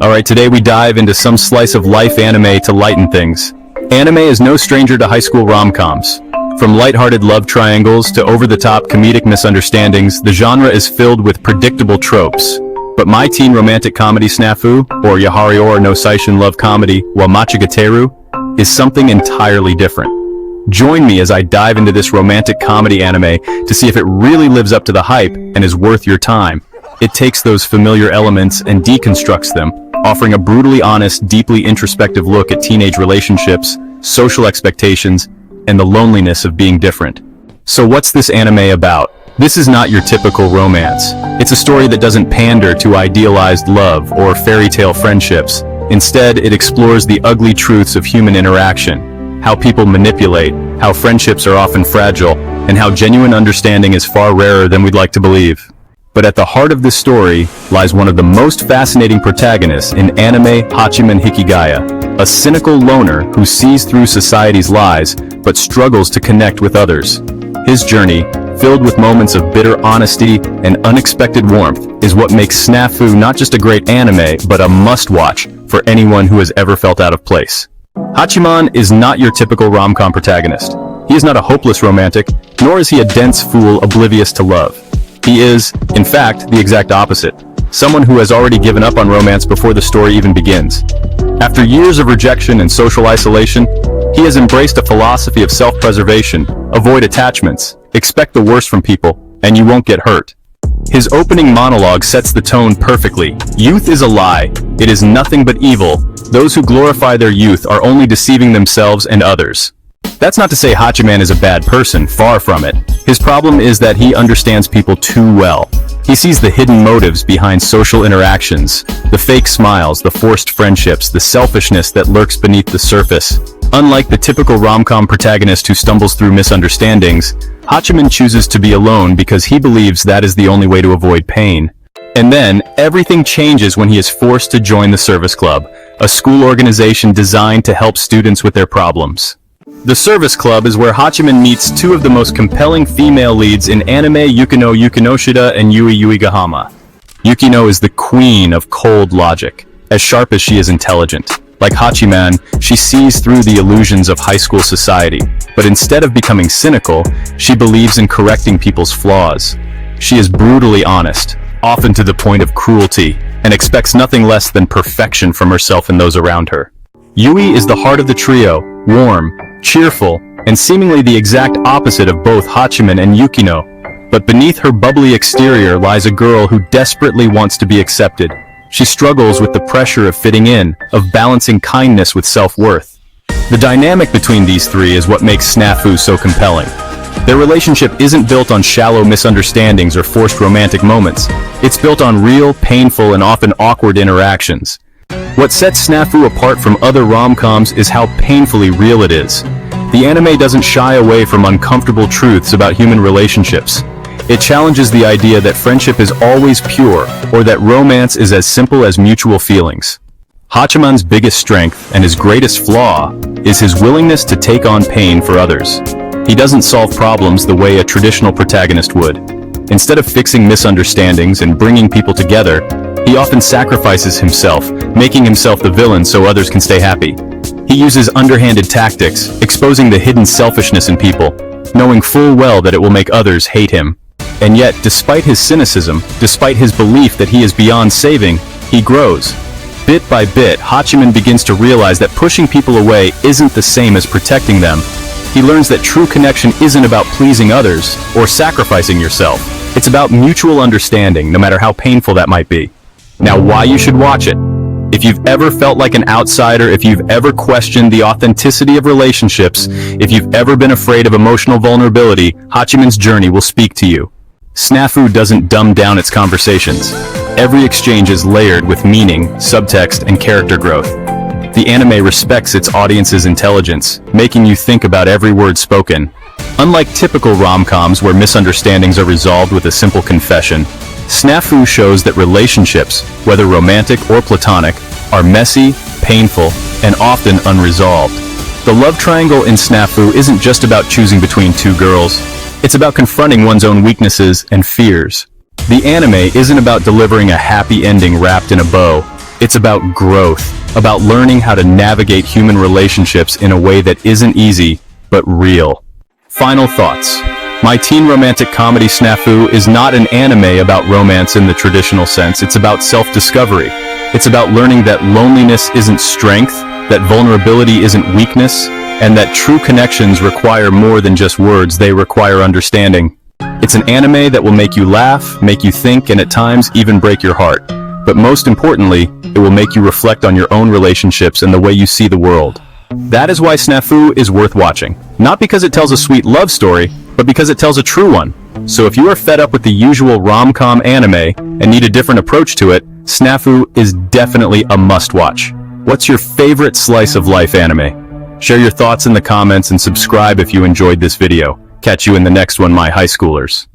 Alright, today we dive into some slice of life anime to lighten things. Anime is no stranger to high school rom-coms. From lighthearted love triangles to over-the-top comedic misunderstandings, the genre is filled with predictable tropes. But my teen romantic comedy SNAFU, or Yahari or no Seishun love comedy, wa Machigateru, is something entirely different. Join me as I dive into this romantic comedy anime to see if it really lives up to the hype and is worth your time. It takes those familiar elements and deconstructs them, offering a brutally honest, deeply introspective look at teenage relationships, social expectations, and the loneliness of being different. So what's this anime about? This is not your typical romance. It's a story that doesn't pander to idealized love or fairy tale friendships. Instead, it explores the ugly truths of human interaction, how people manipulate, how friendships are often fragile, and how genuine understanding is far rarer than we'd like to believe. But at the heart of this story lies one of the most fascinating protagonists in anime, Hachiman Hikigaya, a cynical loner who sees through society's lies but struggles to connect with others. His journey, filled with moments of bitter honesty and unexpected warmth, is what makes SNAFU not just a great anime, but a must-watch for anyone who has ever felt out of place. Hachiman is not your typical rom-com protagonist. He is not a hopeless romantic, nor is he a dense fool oblivious to love. He is, in fact, the exact opposite. Someone who has already given up on romance before the story even begins. After years of rejection and social isolation, he has embraced a philosophy of self-preservation, avoid attachments, expect the worst from people, and you won't get hurt. His opening monologue sets the tone perfectly. Youth is a lie. It is nothing but evil. Those who glorify their youth are only deceiving themselves and others. That's not to say Hachiman is a bad person, far from it. His problem is that he understands people too well. He sees the hidden motives behind social interactions, the fake smiles, the forced friendships, the selfishness that lurks beneath the surface. Unlike the typical rom-com protagonist who stumbles through misunderstandings, Hachiman chooses to be alone because he believes that is the only way to avoid pain. And then, everything changes when he is forced to join the service club, a school organization designed to help students with their problems. The Service Club is where Hachiman meets two of the most compelling female leads in anime, Yukino Yukinoshida and Yui Gahama. Yukino is the queen of cold logic, as sharp as she is intelligent. Like Hachiman, she sees through the illusions of high school society, but instead of becoming cynical, she believes in correcting people's flaws. She is brutally honest, often to the point of cruelty, and expects nothing less than perfection from herself and those around her. Yui is the heart of the trio, warm, cheerful, and seemingly the exact opposite of both Hachiman and Yukino. But beneath her bubbly exterior lies a girl who desperately wants to be accepted. She struggles with the pressure of fitting in, of balancing kindness with self-worth. The dynamic between these three is what makes SNAFU so compelling. Their relationship isn't built on shallow misunderstandings or forced romantic moments. It's built on real, painful, and often awkward interactions. What sets SNAFU apart from other rom-coms is how painfully real it is. The anime doesn't shy away from uncomfortable truths about human relationships. It challenges the idea that friendship is always pure, or that romance is as simple as mutual feelings. Hachiman's biggest strength, and his greatest flaw, is his willingness to take on pain for others. He doesn't solve problems the way a traditional protagonist would. Instead of fixing misunderstandings and bringing people together, he often sacrifices himself, making himself the villain so others can stay happy. He uses underhanded tactics, exposing the hidden selfishness in people, knowing full well that it will make others hate him. And yet, despite his cynicism, despite his belief that he is beyond saving, he grows. Bit by bit, Hachiman begins to realize that pushing people away isn't the same as protecting them. He learns that true connection isn't about pleasing others or sacrificing yourself. It's about mutual understanding, no matter how painful that might be. Now, why you should watch it? If you've ever felt like an outsider, if you've ever questioned the authenticity of relationships, if you've ever been afraid of emotional vulnerability, Hachiman's journey will speak to you. SNAFU doesn't dumb down its conversations. Every exchange is layered with meaning, subtext, and character growth. The anime respects its audience's intelligence, making you think about every word spoken. Unlike typical rom-coms where misunderstandings are resolved with a simple confession, SNAFU shows that relationships, whether romantic or platonic, are messy, painful, and often unresolved. The love triangle in SNAFU isn't just about choosing between two girls. It's about confronting one's own weaknesses and fears. The anime isn't about delivering a happy ending wrapped in a bow. It's about growth, about learning how to navigate human relationships in a way that isn't easy, but real. Final thoughts. My teen romantic comedy SNAFU is not an anime about romance in the traditional sense. It's about self-discovery. It's about learning that loneliness isn't strength, that vulnerability isn't weakness, and that true connections require more than just words, they require understanding. It's an anime that will make you laugh, make you think, and at times even break your heart. But most importantly, it will make you reflect on your own relationships and the way you see the world. That is why SNAFU is worth watching. Not because it tells a sweet love story, but because it tells a true one. So if you are fed up with the usual rom-com anime and need a different approach to it, SNAFU is definitely a must-watch. What's your favorite slice of life anime? Share your thoughts in the comments and subscribe if you enjoyed this video. Catch you in the next one, my high schoolers.